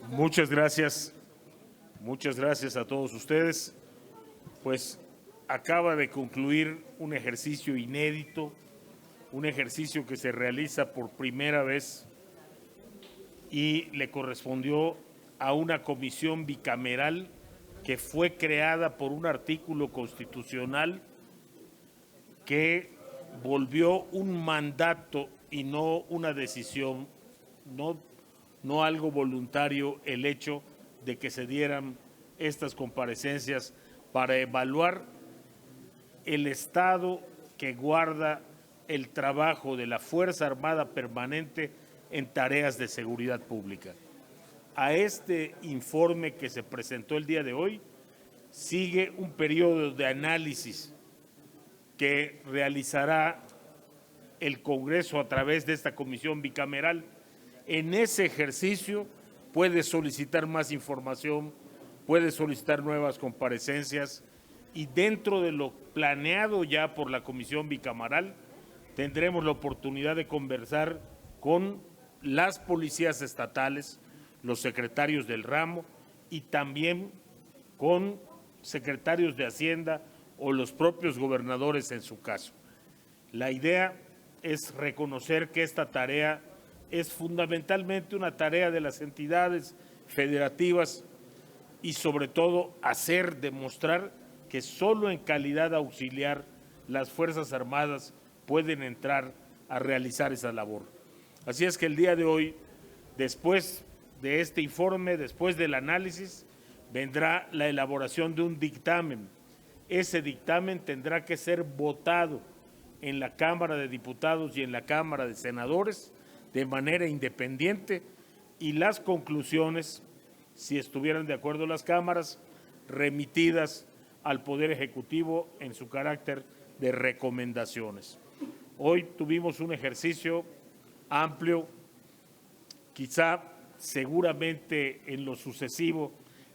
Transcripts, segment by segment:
Muchas gracias a todos ustedes. Pues acaba de concluir un ejercicio inédito, un ejercicio que se realiza por primera vez y le correspondió a una comisión bicameral que fue creada por un artículo constitucional que volvió un mandato y no una decisión, no algo voluntario, el hecho de que se dieran estas comparecencias para evaluar el estado que guarda el trabajo de la Fuerza Armada Permanente en tareas de seguridad pública. A este informe que se presentó el día de hoy sigue un periodo de análisis que realizará el Congreso a través de esta comisión bicameral. En ese ejercicio puede solicitar más información, puede solicitar nuevas comparecencias y dentro de lo planeado ya por la comisión bicameral tendremos la oportunidad de conversar con las policías estatales, los secretarios del ramo y también con secretarios de Hacienda o los propios gobernadores en su caso. La idea es reconocer que esta tarea es fundamentalmente una tarea de las entidades federativas y sobre todo demostrar que solo en calidad auxiliar las Fuerzas Armadas pueden entrar a realizar esa labor. Así es que el día de hoy, después de este informe, después del análisis, vendrá la elaboración de un dictamen. Ese dictamen tendrá que ser votado en la Cámara de Diputados y en la Cámara de Senadores de manera independiente y las conclusiones, si estuvieran de acuerdo las cámaras, remitidas al Poder Ejecutivo en su carácter de recomendaciones. Hoy tuvimos un ejercicio amplio, quizá seguramente en lo sucesivo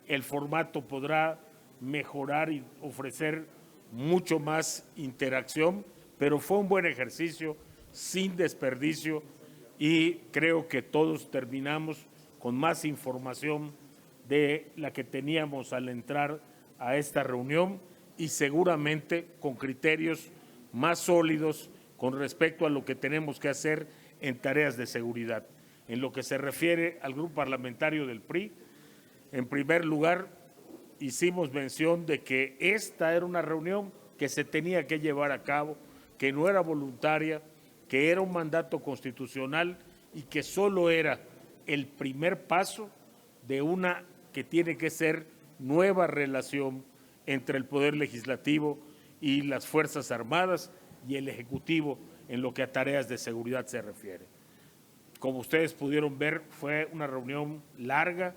el formato podrá mejorar y ofrecer mucho más interacción, pero fue un buen ejercicio, sin desperdicio, y creo que todos terminamos con más información de la que teníamos al entrar a esta reunión y seguramente con criterios más sólidos con respecto a lo que tenemos que hacer en tareas de seguridad. En lo que se refiere al grupo parlamentario del PRI, en primer lugar, hicimos mención de que esta era una reunión que se tenía que llevar a cabo, que no era voluntaria, que era un mandato constitucional y que solo era el primer paso de una que tiene que ser nueva relación entre el Poder Legislativo y las Fuerzas Armadas y el Ejecutivo en lo que a tareas de seguridad se refiere. Como ustedes pudieron ver, fue una reunión larga,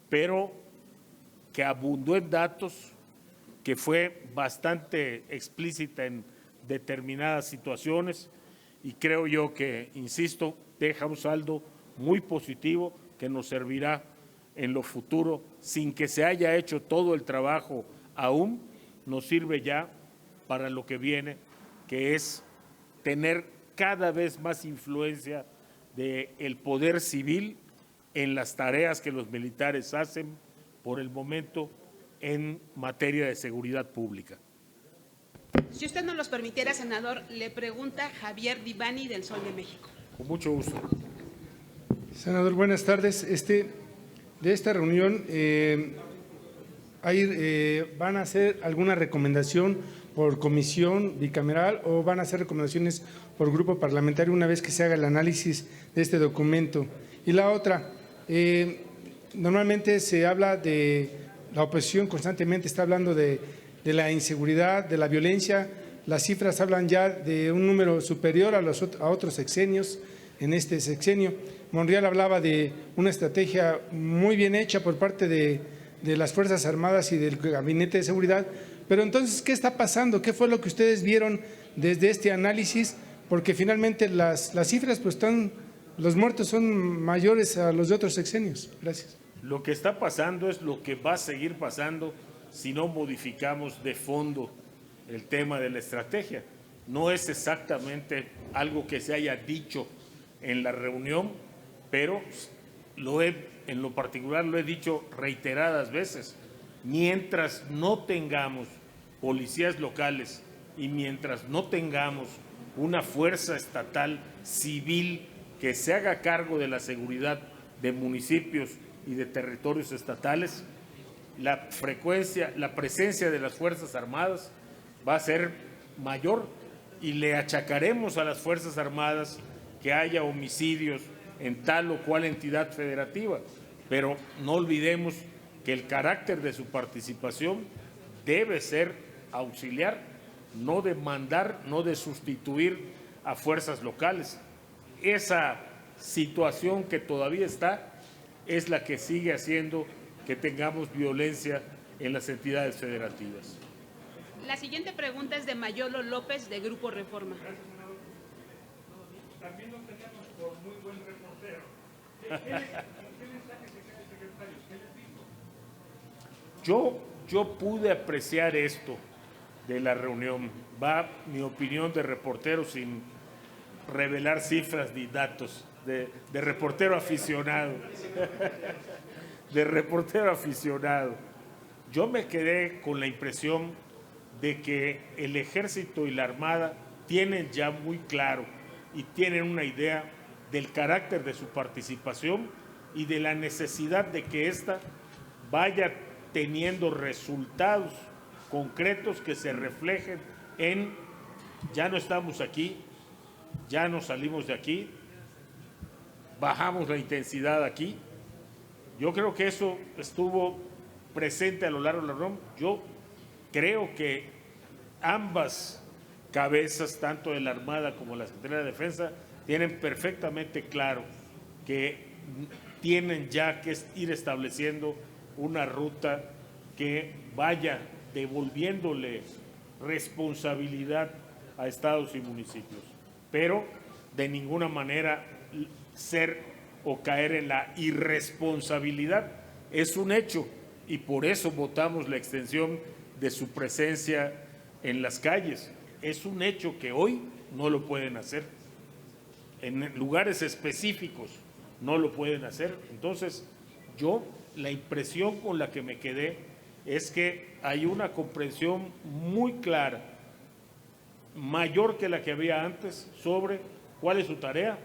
pero que abundó en datos, que fue bastante explícita en determinadas situaciones y creo yo que, insisto, deja un saldo muy positivo que nos servirá en lo futuro, sin que se haya hecho todo el trabajo aún, nos sirve ya para lo que viene, que es tener cada vez más influencia del poder civil en las tareas que los militares hacen por el momento en materia de seguridad pública. Si usted nos los permitiera, senador, le pregunta Javier Divani del Sol de México. Con mucho gusto. Senador, buenas tardes. De esta reunión, ¿van a hacer alguna recomendación por comisión bicameral o van a hacer recomendaciones por grupo parlamentario una vez que se haga el análisis de este documento? Y la otra, normalmente se habla de la oposición, constantemente está hablando de la inseguridad, de la violencia. Las cifras hablan ya de un número superior a otros sexenios. En este sexenio, Monreal hablaba de una estrategia muy bien hecha por parte de las Fuerzas Armadas y del Gabinete de Seguridad. Pero entonces, ¿qué está pasando? ¿Qué fue lo que ustedes vieron desde este análisis? Porque finalmente las cifras, pues los muertos son mayores a los de otros sexenios. Gracias. Lo que está pasando es lo que va a seguir pasando si no modificamos de fondo el tema de la estrategia. No es exactamente algo que se haya dicho en la reunión, pero en lo particular lo he dicho reiteradas veces, mientras no tengamos policías locales y mientras no tengamos una fuerza estatal civil que se haga cargo de la seguridad de municipios y de territorios estatales, la presencia de las Fuerzas Armadas va a ser mayor y le achacaremos a las Fuerzas Armadas que haya homicidios en tal o cual entidad federativa, pero no olvidemos que el carácter de su participación debe ser auxiliar, no de mandar, no de sustituir a fuerzas locales. Esa situación que todavía está es la que sigue haciendo que tengamos violencia en las entidades federativas. La siguiente pregunta es de Mayolo López, de Grupo Reforma. También lo tenemos por muy buen reportero. ¿Qué mensaje se queda el secretario? ¿Qué les dijo? Yo pude apreciar esto de la reunión. Va mi opinión de reportero sin revelar cifras ni datos, de reportero aficionado. De reportero aficionado. Yo me quedé con la impresión de que el Ejército y la Armada tienen ya muy claro y tienen una idea del carácter de su participación y de la necesidad de que ésta vaya teniendo resultados concretos que se reflejen en ya no estamos aquí, ya no salimos de aquí, bajamos la intensidad aquí. Yo creo que eso estuvo presente a lo largo de la reunión. Yo creo que ambas cabezas, tanto de la Armada como la Secretaría de Defensa, tienen perfectamente claro que tienen ya que ir estableciendo una ruta que vaya devolviéndole responsabilidad a estados y municipios, pero de ninguna manera ser o caer en la irresponsabilidad. Es un hecho y por eso votamos la extensión de su presencia en las calles. Es un hecho que hoy no lo pueden hacer. En lugares específicos no lo pueden hacer. Entonces, la impresión con la que me quedé es que hay una comprensión muy clara, mayor que la que había antes, sobre cuál es su tarea.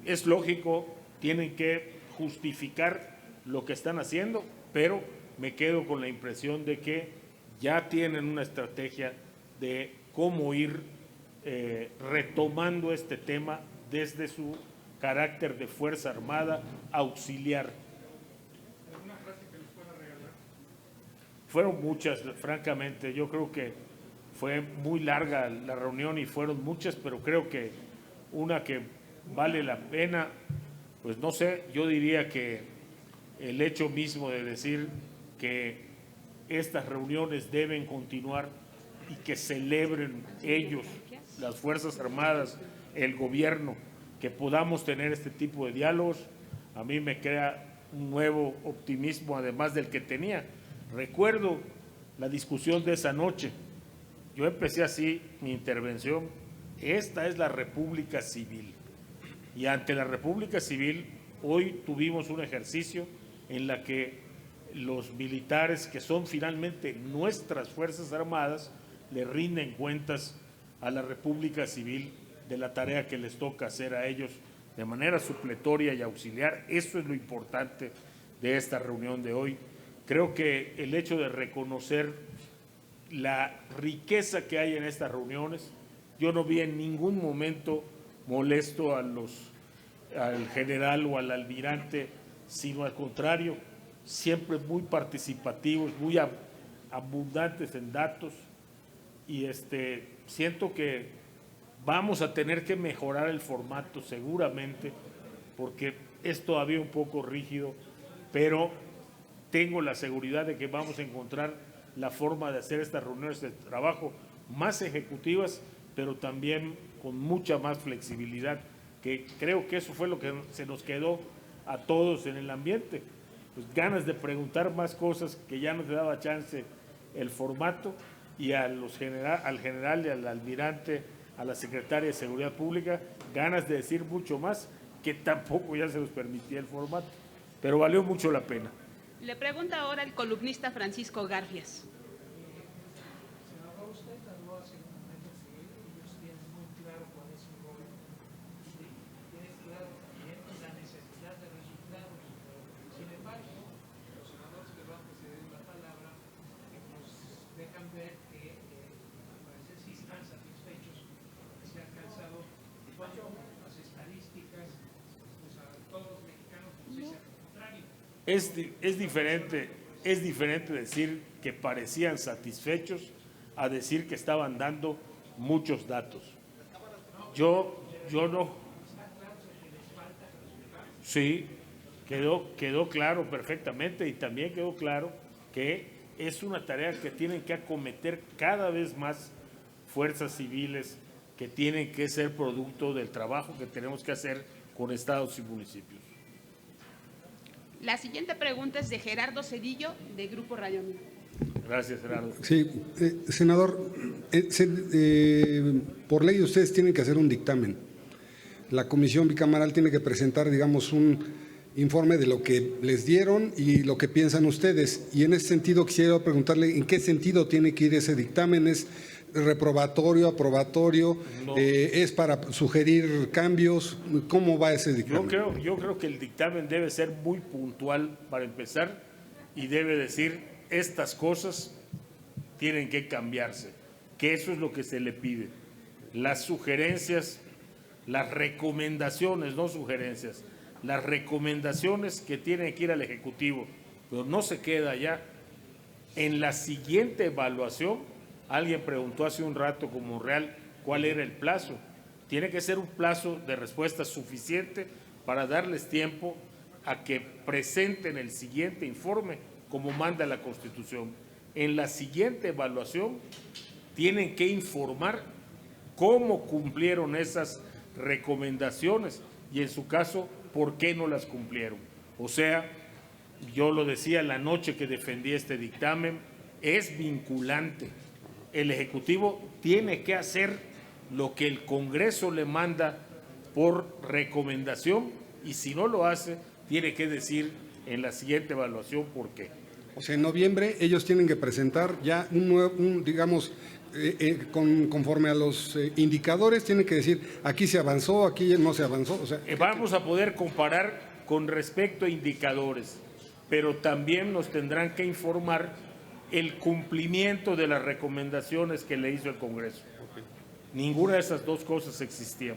Es lógico, tienen que justificar lo que están haciendo, pero me quedo con la impresión de que ya tienen una estrategia de cómo ir retomando este tema desde su carácter de Fuerza Armada auxiliar. ¿Alguna frase que les pueda regalar? Fueron muchas, francamente. Yo creo que fue muy larga la reunión y fueron muchas, pero creo que una que vale la pena, pues no sé, yo diría que el hecho mismo de decir que estas reuniones deben continuar y que celebren ellos, las Fuerzas Armadas, el gobierno, que podamos tener este tipo de diálogos, a mí me crea un nuevo optimismo, además del que tenía. Recuerdo la discusión de esa noche. Yo empecé así mi intervención. Esta es la República Civil. Y ante la República Civil, hoy tuvimos un ejercicio en la que los militares, que son finalmente nuestras Fuerzas Armadas, le rinden cuentas a la República Civil de la tarea que les toca hacer a ellos de manera supletoria y auxiliar. Eso es lo importante de esta reunión de hoy. Creo que el hecho de reconocer la riqueza que hay en estas reuniones, yo no vi en ningún momento molesto al general o al almirante, sino al contrario, siempre muy participativos, muy abundantes en datos, y siento que vamos a tener que mejorar el formato seguramente, porque es todavía un poco rígido, pero tengo la seguridad de que vamos a encontrar la forma de hacer estas reuniones de trabajo más ejecutivas, pero también con mucha más flexibilidad, que creo que eso fue lo que se nos quedó a todos en el ambiente, pues ganas de preguntar más cosas que ya no te daba chance el formato, y al general y al almirante, a la secretaria de Seguridad Pública, ganas de decir mucho más que tampoco ya se nos permitía el formato, pero valió mucho la pena. Le pregunta ahora el columnista Francisco Garfias. Es diferente decir que parecían satisfechos a decir que estaban dando muchos datos. Yo no. Sí, quedó claro perfectamente, y también quedó claro que es una tarea que tienen que acometer cada vez más fuerzas civiles, que tienen que ser producto del trabajo que tenemos que hacer con estados y municipios. La siguiente pregunta es de Gerardo Cedillo, de Grupo Radio Mil. Gracias, Gerardo. Sí, senador, por ley ustedes tienen que hacer un dictamen. La comisión bicameral tiene que presentar, digamos, un informe de lo que les dieron y lo que piensan ustedes. Y en ese sentido quisiera preguntarle en qué sentido tiene que ir ese dictamen. ¿Es reprobatorio, aprobatorio? No. ¿Es para sugerir cambios? ¿Cómo va ese dictamen? Yo creo que el dictamen debe ser muy puntual para empezar y debe decir estas cosas tienen que cambiarse, que eso es lo que se le pide. Las sugerencias, las recomendaciones, no sugerencias, las recomendaciones que tienen que ir al Ejecutivo, pero no se queda allá. En la siguiente evaluación, alguien preguntó hace un rato como Monreal cuál era el plazo. Tiene que ser un plazo de respuesta suficiente para darles tiempo a que presenten el siguiente informe como manda la Constitución. En la siguiente evaluación tienen que informar cómo cumplieron esas recomendaciones y, en su caso, por qué no las cumplieron. O sea, yo lo decía la noche que defendí este dictamen, es vinculante. El Ejecutivo tiene que hacer lo que el Congreso le manda por recomendación, y si no lo hace, tiene que decir en la siguiente evaluación por qué. O sea, en noviembre ellos tienen que presentar ya conforme a los indicadores, tienen que decir aquí se avanzó, aquí no se avanzó. O sea, vamos a poder comparar con respecto a indicadores, pero también nos tendrán que informar el cumplimiento de las recomendaciones que le hizo el Congreso. Ninguna de esas dos cosas existían.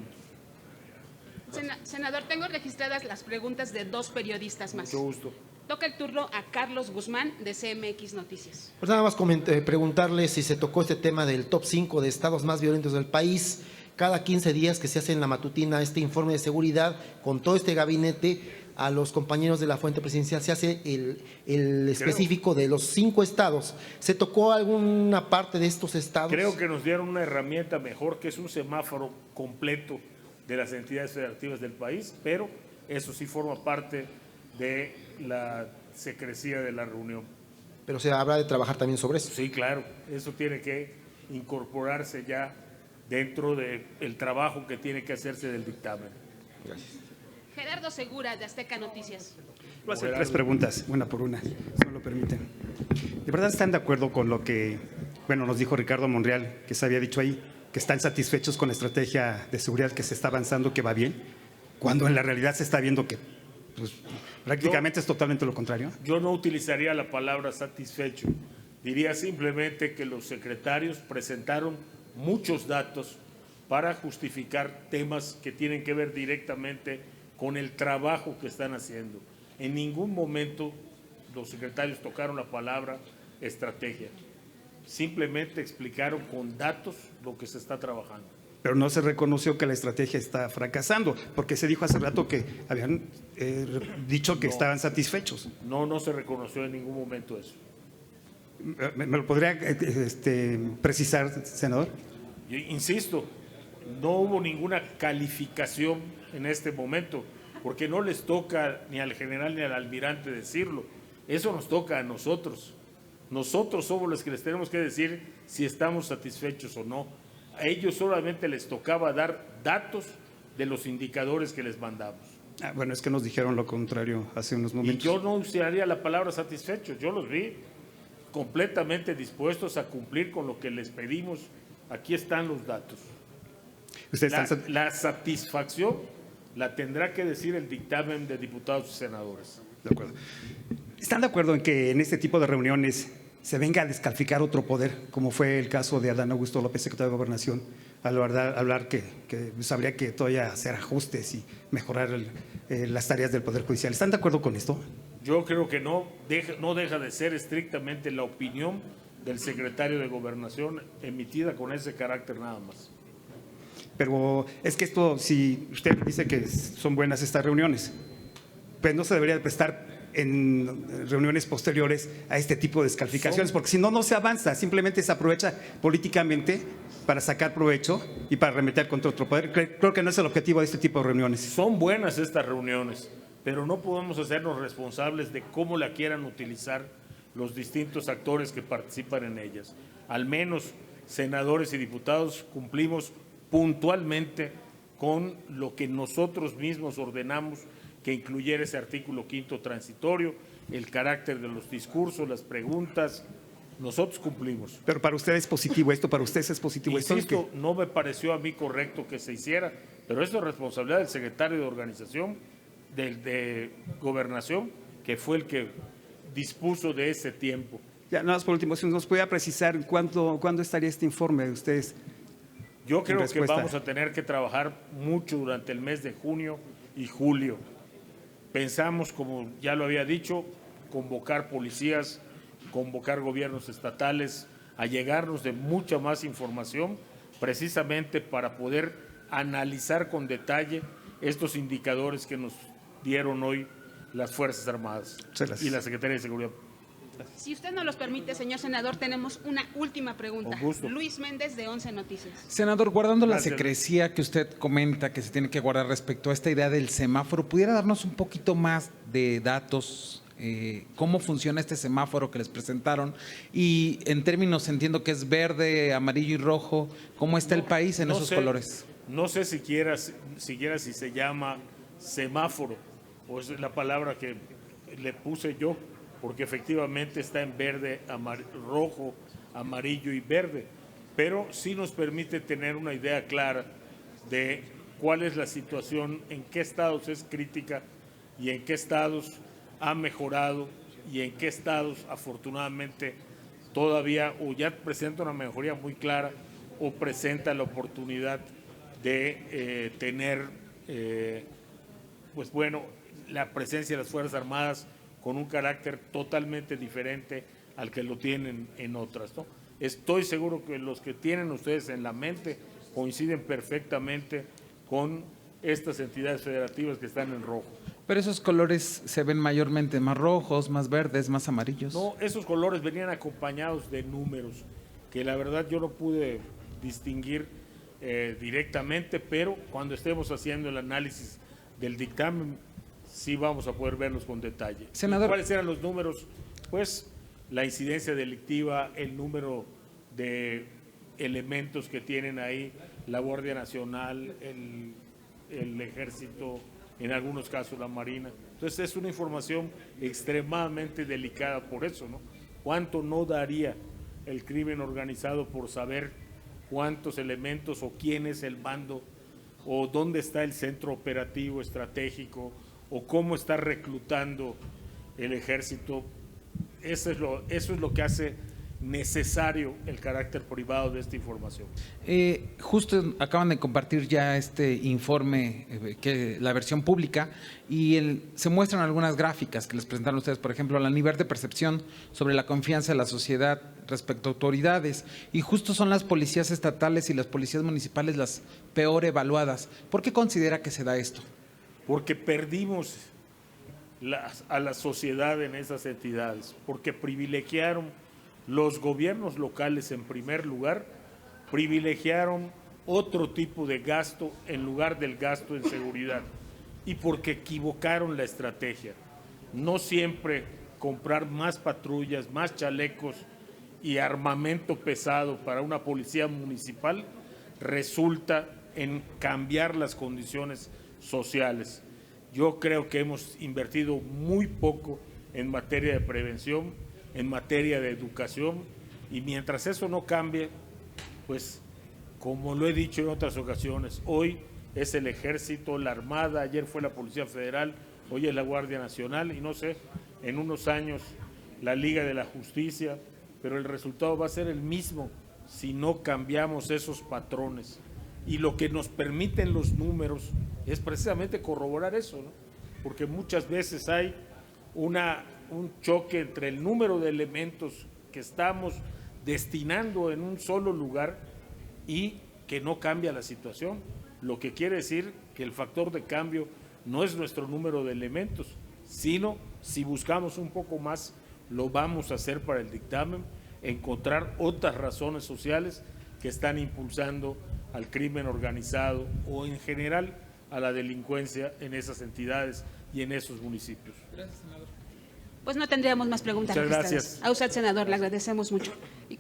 Senador, tengo registradas las preguntas de dos periodistas más. Mucho gusto. Toca el turno a Carlos Guzmán, de CMX Noticias. Pues nada más preguntarle si se tocó este tema del top 5 de estados más violentos del país. Cada 15 días que se hace en la matutina este informe de seguridad con todo este gabinete, a los compañeros de la fuente presidencial se hace el específico de los 5 estados. ¿Se tocó alguna parte de estos estados? Creo que nos dieron una herramienta mejor, que es un semáforo completo de las entidades federativas del país, pero eso sí forma parte de la secrecía de la reunión. Pero se habrá de trabajar también sobre eso. Sí, claro, eso tiene que incorporarse ya dentro del trabajo que tiene que hacerse del dictamen. Gracias. Gerardo Segura, de Azteca Noticias. Voy a hacer 3 preguntas, una por una, si me lo permiten. ¿De verdad están de acuerdo con lo que, nos dijo Ricardo Monreal, que se había dicho ahí, que están satisfechos con la estrategia de seguridad que se está avanzando, que va bien, cuando en la realidad se está viendo que prácticamente es totalmente lo contrario? Yo no utilizaría la palabra satisfecho, diría simplemente que los secretarios presentaron muchos datos para justificar temas que tienen que ver directamente con el trabajo que están haciendo. En ningún momento los secretarios tocaron la palabra estrategia, simplemente explicaron con datos lo que se está trabajando. Pero no se reconoció que la estrategia está fracasando, porque se dijo hace rato que habían dicho que estaban satisfechos. No se reconoció en ningún momento eso. ¿Me lo podría precisar, senador? Yo insisto, no hubo ninguna calificación en este momento, porque no les toca ni al general ni al almirante decirlo. Eso nos toca a nosotros. Nosotros somos los que les tenemos que decir si estamos satisfechos o no. A ellos solamente les tocaba dar datos de los indicadores que les mandamos. Bueno, es que nos dijeron lo contrario hace unos Y momentos. yo no usaría la palabra satisfechos, yo los vi completamente dispuestos a cumplir con lo que les pedimos. Aquí están los datos. Ustedes están La satisfacción la tendrá que decir el dictamen de diputados y senadores. de acuerdo. ¿Están de acuerdo en que en este tipo de reuniones se venga a descalificar otro poder, como fue el caso de Adán Augusto López, secretario de Gobernación, al hablar que pues, habría que todavía hacer ajustes y mejorar las tareas del Poder Judicial? ¿Están de acuerdo con esto? Yo creo que no deja de ser estrictamente la opinión del secretario de Gobernación emitida con ese carácter nada más. Pero es que esto, si usted dice que son buenas estas reuniones, pues no se debería de prestar en reuniones posteriores a este tipo de descalificaciones, porque si no, no se avanza, simplemente se aprovecha políticamente para sacar provecho y para arremeter contra otro poder. Creo que no es el objetivo de este tipo de reuniones. Son buenas estas reuniones, pero no podemos hacernos responsables de cómo la quieran utilizar los distintos actores que participan en ellas. Al menos senadores y diputados cumplimos puntualmente con lo que nosotros mismos ordenamos que incluyera ese artículo 5º transitorio, el carácter de los discursos, las preguntas. Nosotros cumplimos. Pero para ustedes es positivo esto, para ustedes es positivo esto. Insisto, no me pareció a mí correcto que se hiciera, pero eso es responsabilidad del secretario de Organización, de Gobernación, que fue el que dispuso de ese tiempo. Ya, nada más por último, si nos pudiera precisar cuándo estaría este informe de ustedes. Yo creo que respuesta. vamos a tener que trabajar mucho durante el mes de junio y julio. Pensamos, como ya lo había dicho, convocar policías, convocar gobiernos estatales, a llegarnos de mucha más información, precisamente para poder analizar con detalle estos indicadores que nos dieron hoy las Fuerzas Armadas y la Secretaría de Seguridad. Si usted nos los permite, señor senador, tenemos una última pregunta. Con gusto. Luis Méndez, de 11 Noticias. Senador, guardando la Gracias. secrecía que usted comenta que se tiene que guardar respecto a esta idea del semáforo, ¿pudiera darnos un poquito más de datos? ¿Cómo funciona este semáforo que les presentaron? Y en términos, entiendo que es verde, amarillo y rojo. ¿Cómo está el país en esos colores? No sé siquiera si se llama semáforo, o es la palabra que le puse yo, porque efectivamente está en verde, rojo, amarillo y verde, pero sí nos permite tener una idea clara de cuál es la situación, en qué estados es crítica y en qué estados ha mejorado y en qué estados afortunadamente todavía o ya presenta una mejoría muy clara o presenta la oportunidad de tener, pues bueno, la presencia de las Fuerzas Armadas con un carácter totalmente diferente al que lo tienen en otras, ¿no? Estoy seguro que los que tienen ustedes en la mente coinciden perfectamente con estas entidades federativas que están en rojo. Pero esos colores se ven mayormente más rojos, más verdes, más amarillos. No, esos colores venían acompañados de números que la verdad yo no pude distinguir directamente, pero cuando estemos haciendo el análisis del dictamen sí vamos a poder verlos con detalle. Senador. ¿Cuáles eran los números? Pues la incidencia delictiva, el número de elementos que tienen ahí la Guardia Nacional, el Ejército, en algunos casos la Marina. Entonces es una información extremadamente delicada por eso, ¿no? ¿Cuánto no daría el crimen organizado por saber cuántos elementos o quién es el mando o dónde está el centro operativo estratégico o cómo está reclutando el Ejército? Eso es lo que hace necesario el carácter privado de esta información. Justo acaban de compartir ya este informe, la versión pública, y se muestran algunas gráficas que les presentaron ustedes, por ejemplo, el nivel de percepción sobre la confianza de la sociedad respecto a autoridades, y justo son las policías estatales y las policías municipales las peor evaluadas. ¿Por qué considera que se da esto? Porque perdimos a la sociedad en esas entidades, porque privilegiaron los gobiernos locales en primer lugar, privilegiaron otro tipo de gasto en lugar del gasto en seguridad y porque equivocaron la estrategia. No siempre comprar más patrullas, más chalecos y armamento pesado para una policía municipal resulta en cambiar las condiciones sociales. Yo creo que hemos invertido muy poco en materia de prevención, en materia de educación, y mientras eso no cambie, pues como lo he dicho en otras ocasiones, hoy es el Ejército, la Armada, ayer fue la Policía Federal, hoy es la Guardia Nacional y no sé, en unos años la Liga de la Justicia, pero el resultado va a ser el mismo si no cambiamos esos patrones. Y lo que nos permiten los números es precisamente corroborar eso, ¿no? Porque muchas veces hay un choque entre el número de elementos que estamos destinando en un solo lugar y que no cambia la situación, lo que quiere decir que el factor de cambio no es nuestro número de elementos, sino si buscamos un poco más, lo vamos a hacer para el dictamen, encontrar otras razones sociales que están impulsando al crimen organizado o en general a la delincuencia en esas entidades y en esos municipios. Pues no tendríamos más preguntas. Muchas gracias. A usted, senador, le agradecemos mucho. Y